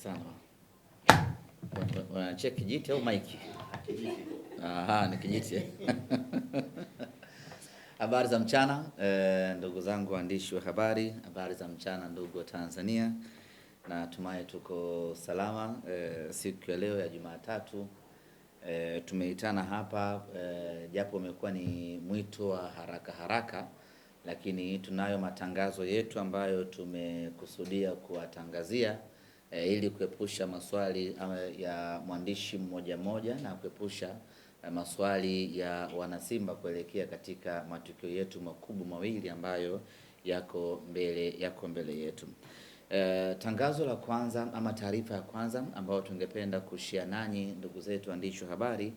sana. Unacheki kijiti au maiki? Kijiti. Aha, ni kijiti. Habari za mchana, ndugu zangu waandishi wa habari. Habari za mchana ndugu wa Tanzania. Na tumai tuko salama. Siku ya leo ya Jumatatu tumeitana hapa, japo umekuwa ni mwito wa haraka haraka, lakini tunayo matangazo yetu ambayo tumekusudia kuwatangazia ili kuepusha maswali ya mwandishi mmoja mmoja na kuepusha maswali ya wanasimba kuelekea katika matukio yetu makubwa mawili ambayo yako mbele yetu. Tangazo la kwanza ama taarifa ya kwanza ambayo tungependa kushare nanyi ndugu zetu waandishi wa habari,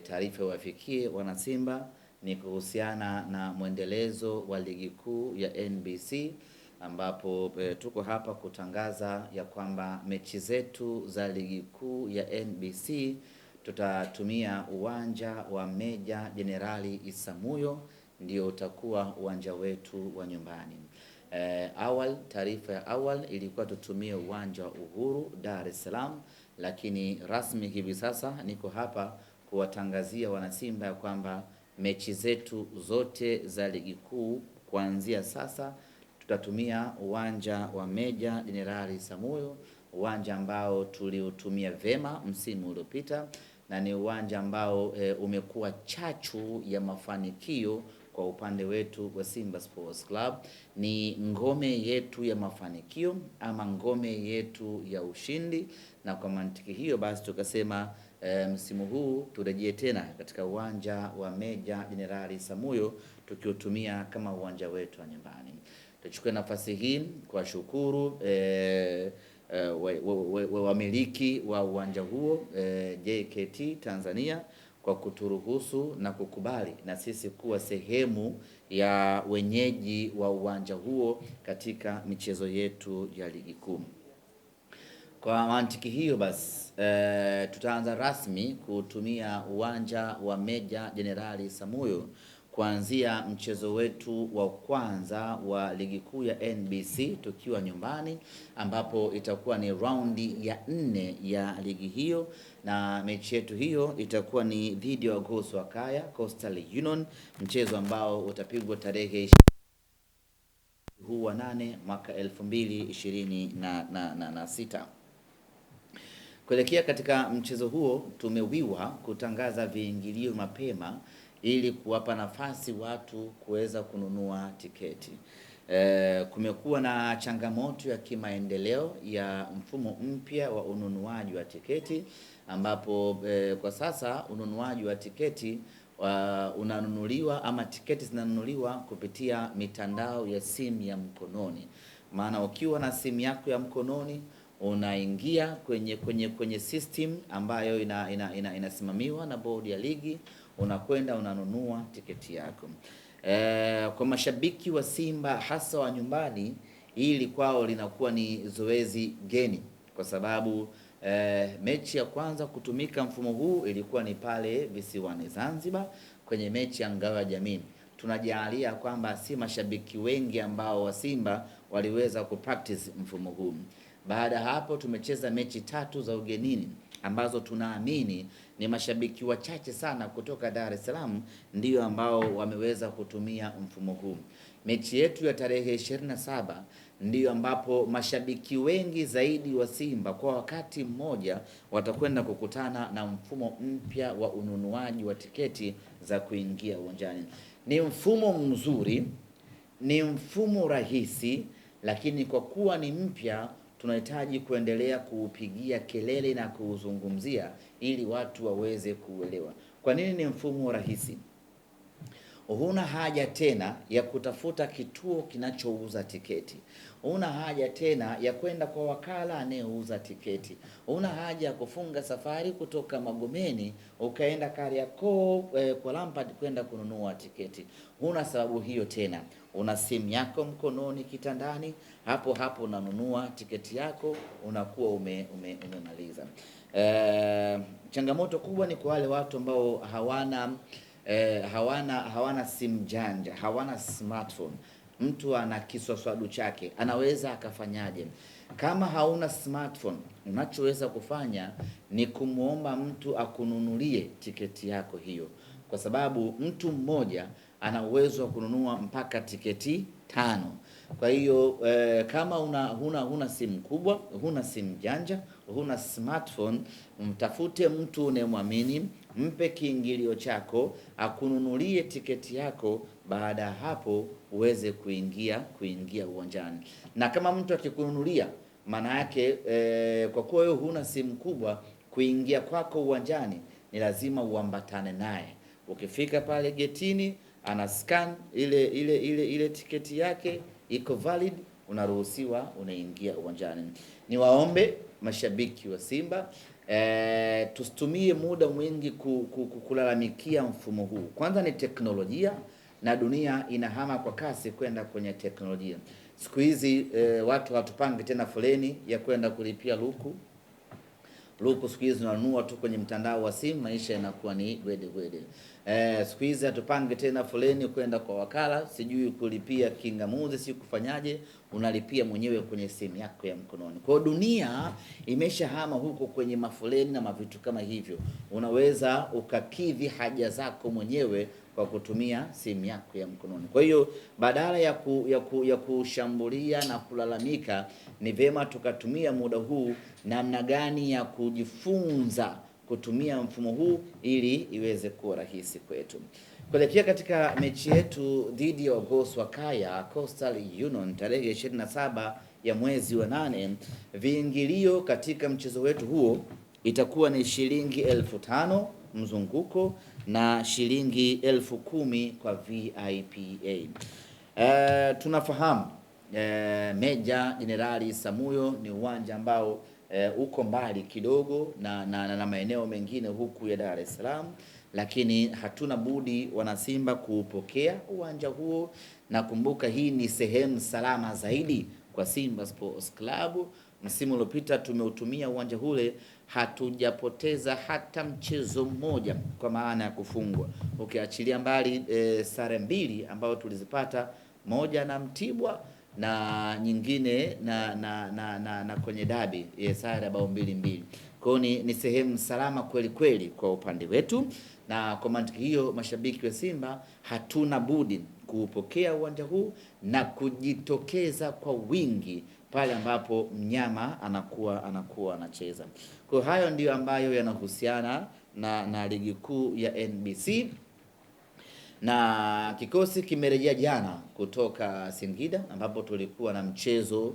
taarifa wafikie wanasimba, ni kuhusiana na mwendelezo wa ligi kuu ya NBC, ambapo tuko hapa kutangaza ya kwamba mechi zetu za ligi kuu ya NBC tutatumia uwanja wa Meja Jenerali Isamuhyo, ndio utakuwa uwanja wetu wa nyumbani. Taarifa ya awali ilikuwa tutumie uwanja wa Uhuru Dar es Salaam, lakini rasmi hivi sasa niko hapa kuwatangazia wanasimba ya kwamba mechi zetu zote za ligi kuu kuanzia sasa tutatumia uwanja wa Meja Jenerali Isamuhyo, uwanja ambao tuliutumia vema msimu uliopita na ni uwanja ambao umekuwa chachu ya mafanikio kwa upande wetu wa Simba Sports Club. Ni ngome yetu ya mafanikio ama ngome yetu ya ushindi, na kwa mantiki hiyo basi tukasema msimu huu turejee tena katika uwanja wa Meja Jenerali Isamuhyo tukiutumia kama uwanja wetu wa nyumbani. Tuchukue nafasi hii kwa shukuru wamiliki wa uwanja huo, JKT Tanzania, kwa kuturuhusu na kukubali na sisi kuwa sehemu ya wenyeji wa uwanja huo katika michezo yetu ya ligi kuu. Kwa mantiki hiyo basi tutaanza rasmi kutumia uwanja wa Meja Jenerali Isamuhyo kuanzia mchezo wetu wa kwanza wa ligi kuu ya NBC tukiwa nyumbani, ambapo itakuwa ni raundi ya 4 ya ligi hiyo, na mechi yetu hiyo itakuwa ni dhidi ya Goso Akaya Coastal Union, mchezo ambao utapigwa tarehe huu wa 8 mwaka 2026. Kuelekea katika mchezo huo tumewiwa kutangaza viingilio mapema ili kuwapa nafasi watu kuweza kununua tiketi. Kumekuwa na changamoto ya kimaendeleo ya mfumo mpya wa ununuaji wa tiketi, ambapo kwa sasa ununuaji wa tiketi unanunuliwa ama tiketi zinanunuliwa kupitia mitandao ya simu ya mkononi. Maana ukiwa na simu yako ya mkononi unaingia kwenye system ambayo inasimamiwa na bodi ya ligi, unakwenda unanunua tiketi yako. Kwa mashabiki wa Simba hasa wa nyumbani, ili kwao linakuwa ni zoezi geni, kwa sababu mechi ya kwanza kutumika mfumo huu ilikuwa ni pale visiwani Zanzibar kwenye mechi ya ngao ya jamii. Tunajalia kwamba si mashabiki wengi ambao wa Simba waliweza kupractice mfumo huu. Baada hapo tumecheza mechi 3 za ugenini ambazo tunaamini ni mashabiki wachache sana kutoka Dar es Salaam ndio ambao wameweza kutumia mfumo huu. Mechi yetu ya tarehe 27 ndio ambapo mashabiki wengi zaidi wa Simba kwa wakati mmoja watakwenda kukutana na mfumo mpya wa ununuaji wa tiketi za kuingia uwanjani. Ni mfumo mzuri, ni mfumo rahisi, lakini kwa kuwa ni mpya tunahitaji kuendelea kuupigia kelele na kuuzungumzia ili watu waweze kuelewa. Kwa nini ni mfumo rahisi? Huna haja tena ya kutafuta kituo kinachouza tiketi. Huna haja tena ya kwenda kwa wakala anayeuza tiketi. Huna haja ya kufunga safari kutoka Magomeni ukaenda Kariakoo kwa Lampard kwenda kununua tiketi. Huna sababu hiyo tena. Una simu yako mkononi kitandani, hapo hapo unanunua tiketi yako, unakuwa umemaliza. Changamoto kubwa ni kwa wale watu ambao hawana simu janja, hawana smartphone. Mtu ana kiswaswadu chake, anaweza akafanyaje? Kama hauna smartphone, unachoweza kufanya ni kumwomba mtu akununulie tiketi yako hiyo, kwa sababu mtu mmoja ana uwezo wa kununua mpaka tiketi 5. Kwa hiyo kama huna simu kubwa, huna simu janja, huna smartphone, mtafute mtu unayemwamini, mpe kiingilio chako, akununulie tiketi yako. Baada ya hapo uweze kuingia uwanjani. Na kama mtu akikununulia, maana yake kwa kuwa wewe huna simu kubwa, kuingia kwako uwanjani ni lazima uambatane naye. Ukifika pale getini, ana scan ile tiketi yake iko valid, unaruhusiwa, unaingia uwanjani. Niwaombe mashabiki wa Simba tusitumie muda mwingi kulalamikia mfumo huu. Kwanza ni teknolojia, na dunia inahama kwa kasi kwenda kwenye teknolojia. Siku hizi watu hatupangi tena foleni ya kwenda kulipia luku. Siku hizi unanunua tu kwenye mtandao wa simu, maisha yanakuwa ni gwede. Siku hizi hatupangi tena foleni kwenda kwa wakala, sijui kulipia kingamuzi, si kufanyaje, unalipia mwenyewe kwenye simu yako ya mkononi. Kwa dunia imeshahama huko kwenye mafoleni na mavitu kama hivyo. Unaweza ukakidhi haja zako mwenyewe kwa kutumia simu yako ya mkononi. Kwa hiyo badala ya kushambulia na kulalamika, ni vema tukatumia muda huu namna gani ya kujifunza kutumia mfumo huu ili iweze kuwa rahisi kwetu. Kuelekea katika mechi yetu dhidi ya Ogoswa Kaya Coastal Union tarehe 27 ya mwezi wa 8, viingilio katika mchezo wetu huo itakuwa ni shilingi 5,000 mzunguko na shilingi 10,000 kwa VIPA. Tunafahamu Meja Jenerali Samuyo ni uwanja ambao uko mbali kidogo na maeneo mengine huku ya Dar es Salaam, lakini hatuna budi wanasimba kuupokea uwanja huo, na kumbuka hii ni sehemu salama zaidi kwa Simba Sports Club. Msimu uliopita tumeutumia uwanja ule, hatujapoteza hata mchezo mmoja kwa maana ya kufungwa, ukiachilia mbali sare 2 ambayo tulizipata, moja na Mtibwa na nyingine na kwenye dabi sare bao 2-2. Kwa hiyo ni sehemu salama kweli kweli kwa upande wetu, na kwa mantiki hiyo mashabiki wa Simba hatuna budi kuupokea uwanja huu na kujitokeza kwa wingi pale ambapo mnyama anakuwa anacheza. Kwa hayo ndiyo ambayo yanahusiana na ligi kuu ya NBC. Na kikosi kimerejea jana kutoka Singida ambapo tulikuwa na mchezo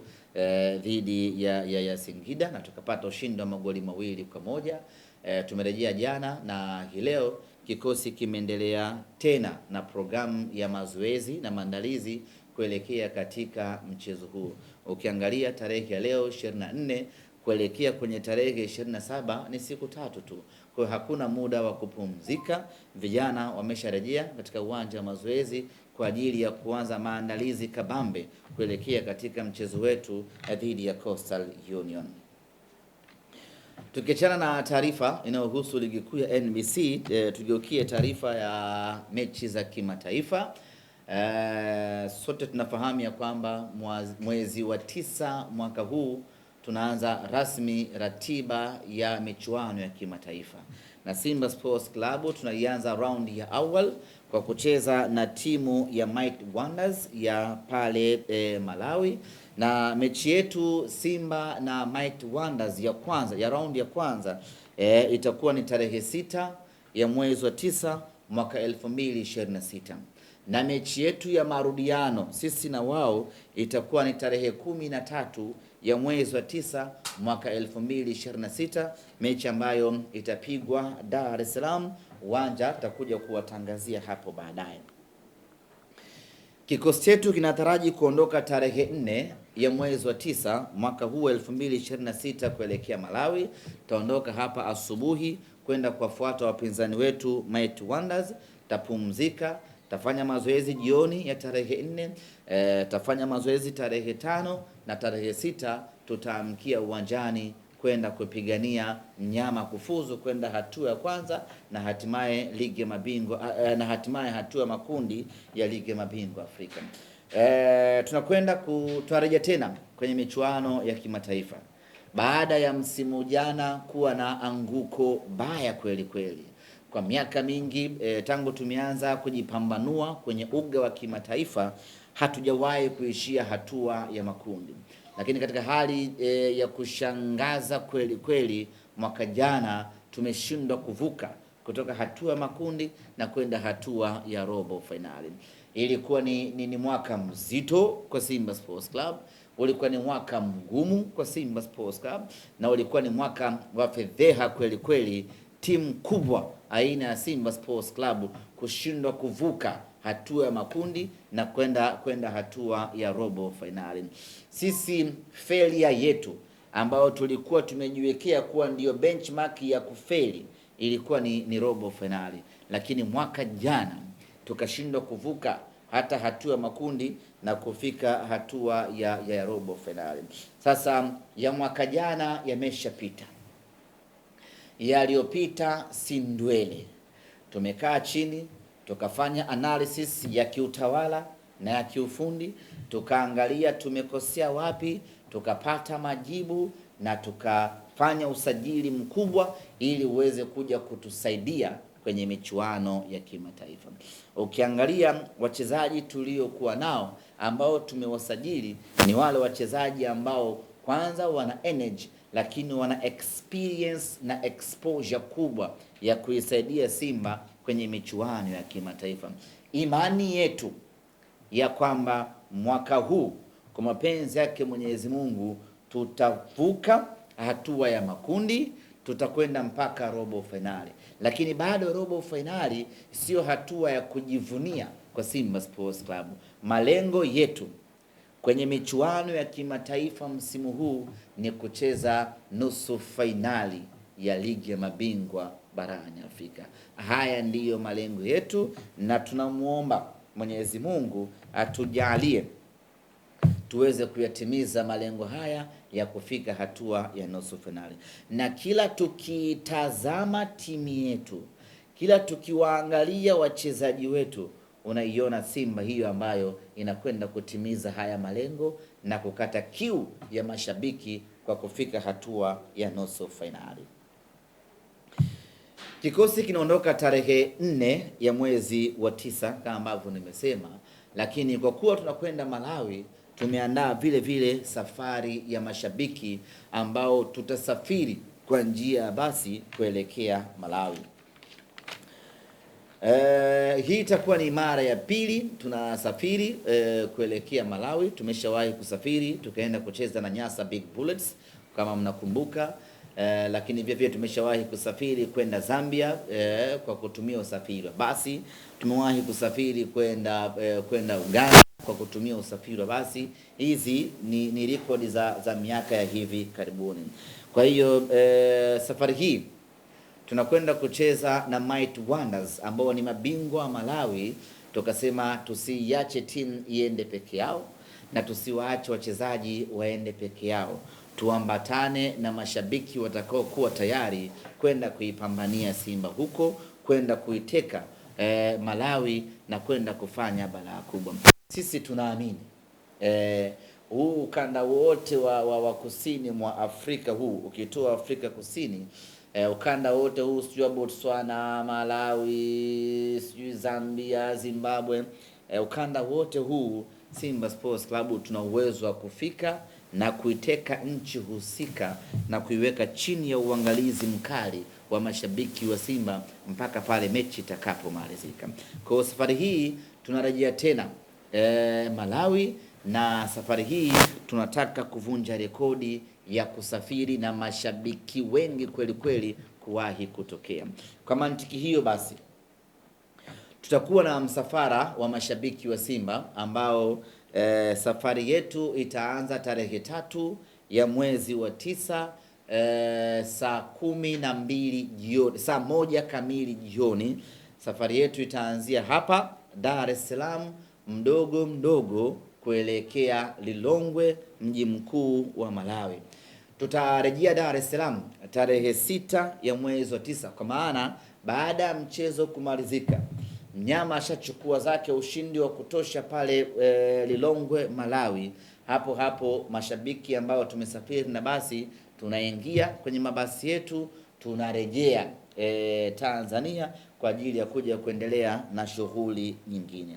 dhidi ya Singida na tukapata ushindi wa magoli 2-1. Tumerejea jana na hii leo kikosi kimeendelea tena na programu ya mazoezi na maandalizi kuelekea katika mchezo huu. Ukiangalia tarehe ya leo 24 kuelekea kwenye tarehe 27 ni siku 3 tu. Kwa hiyo hakuna muda wa kupumzika. Vijana wamesharejea katika uwanja wa mazoezi kwa ajili ya kuanza maandalizi kabambe kuelekea katika mchezo wetu dhidi ya Coastal Union. Tukiachana na taarifa inayohusu ligi kuu ya NBC, tugeukie taarifa ya mechi za kimataifa. Sote tunafahamu ya kwamba mwezi wa 9 mwaka huu tunaanza rasmi ratiba ya michuano ya kimataifa, na Simba Sports Club tunaianza raundi ya awal kwa kucheza na timu ya Mighty Wonders ya pale Malawi, na mechi yetu Simba na Mighty Wonders ya raundi ya kwanza itakuwa ni tarehe 6 ya mwezi wa 9 mwaka 2026, na mechi yetu ya marudiano sisi na wao itakuwa ni tarehe 13 ya mwezi wa 9 mwaka 2026, mechi ambayo itapigwa Dar es Salaam. Uwanja tutakuja kuwatangazia hapo baadaye. Kikosi chetu kinataraji kuondoka tarehe 4 ya mwezi wa 9 mwaka huu 2026 kuelekea Malawi. Tutaondoka hapa asubuhi kwenda kuwafuata wapinzani wetu Mighty Wonders, tapumzika, tafanya mazoezi jioni ya tarehe 4, tafanya mazoezi tarehe 5 na tarehe 6 tutaamkia uwanjani kwenda kupigania mnyama kufuzu kwenda hatua ya kwanza na hatimaye ligi ya mabingwa na hatimaye hatua ya makundi ya ligi ya mabingwa Afrika. Tunakwenda tutarejea tena kwenye michuano ya kimataifa baada ya msimu jana kuwa na anguko baya kweli kweli. Kwa miaka mingi tangu tumeanza kujipambanua kwenye uga wa kimataifa hatujawahi kuishia hatua ya makundi, lakini katika hali ya kushangaza kweli kweli, mwaka jana tumeshindwa kuvuka kutoka hatua ya makundi na kwenda hatua ya robo finali. Ilikuwa ni mwaka mzito kwa Simba Sports Club, ulikuwa ni mwaka mgumu kwa Simba Sports Club, na ulikuwa ni mwaka wa fedheha kweli kweli, timu kubwa aina ya Simba Sports Club kushindwa kuvuka hatua ya makundi na kwenda hatua ya robo finali. Sisi failure yetu ambayo tulikuwa tumejiwekea kuwa ndio benchmark ya kufeli ilikuwa ni robo finali, lakini mwaka jana tukashindwa kuvuka hata hatua ya makundi na kufika hatua ya robo finali. Sasa ya mwaka jana yameshapita, yaliyopita si ndwele. Tumekaa chini tukafanya analysis ya kiutawala na ya kiufundi, tukaangalia tumekosea wapi, tukapata majibu na tukafanya usajili mkubwa ili uweze kuja kutusaidia kwenye michuano ya kimataifa. Ukiangalia wachezaji tuliokuwa nao ambao tumewasajili ni wale wachezaji ambao kwanza wana energy, lakini wana experience na exposure kubwa ya kuisaidia Simba kwenye michuano ya kimataifa. Imani yetu ya kwamba mwaka huu kwa mapenzi yake Mwenyezi Mungu tutavuka hatua ya makundi, tutakwenda mpaka robo finali. Lakini bado robo finali sio hatua ya kujivunia kwa Simba Sports Club. Malengo yetu kwenye michuano ya kimataifa msimu huu ni kucheza nusu finali ya ligi ya mabingwa barani Afrika. Haya ndiyo malengo yetu, na tunamuomba Mwenyezi Mungu atujalie tuweze kuyatimiza malengo haya ya kufika hatua ya nusu finali. Na kila tukitazama timu yetu, kila tukiwaangalia wachezaji wetu, unaiona Simba hiyo ambayo inakwenda kutimiza haya malengo na kukata kiu ya mashabiki kwa kufika hatua ya nusu finali. Kikosi kinaondoka tarehe 4 ya mwezi wa 9 kama ambavyo nimesema, lakini kwa kuwa tunakwenda Malawi, tumeandaa vile vile safari ya mashabiki ambao tutasafiri kwa njia ya basi kuelekea Malawi. Hii itakuwa ni mara ya pili tunasafiri kuelekea Malawi. Tumeshawahi kusafiri tukaenda kucheza na Nyasa Big Bullets kama mnakumbuka, lakini vile vile tumeshawahi kusafiri kwenda Zambia kwa kutumia usafiri wa basi. Tumewahi kusafiri kwenda Uganda kwa kutumia usafiri wa basi. Hizi ni rekodi za miaka ya hivi karibuni. Kwa hiyo safari hii tunakwenda kucheza na Might Wonders ambao ni mabingwa wa Malawi. Tukasema tusiache timu iende peke yao na tusiwaache wachezaji waende peke yao, tuambatane na mashabiki watakao kuwa tayari kwenda kuipambania Simba huko, kwenda kuiteka Malawi na kwenda kufanya balaa kubwa. Sisi tunaamini huu ukanda wote wa kusini mwa Afrika, huu ukitoa Afrika Kusini, ukanda wote huu, sijui Botswana, Malawi, sijui Zambia, Zimbabwe, ukanda wote huu Simba Sports Club tuna uwezo wa kufika na kuiteka nchi husika na kuiweka chini ya uangalizi mkali wa mashabiki wa Simba mpaka pale mechi itakapomalizika. Kwa safari hii tunarejea tena Malawi, na safari hii tunataka kuvunja rekodi ya kusafiri na mashabiki wengi kweli kweli kuwahi kutokea. Kwa mantiki hiyo basi, tutakuwa na msafara wa mashabiki wa Simba ambao safari yetu itaanza tarehe 3 ya mwezi wa 9 saa 12 jioni, saa 1 kamili jioni. Safari yetu itaanzia hapa Dar es Salaam mdogo mdogo kuelekea Lilongwe, mji mkuu wa Malawi. Tutarejea Dar es Salaam tarehe 6 ya mwezi wa 9, kwa maana baada ya mchezo kumalizika mnyama ashachukua zake ushindi wa kutosha pale Lilongwe Malawi, hapo hapo mashabiki ambao tumesafiri na basi tunaingia kwenye mabasi yetu tunarejea Tanzania kwa ajili ya kuja kuendelea na shughuli nyingine.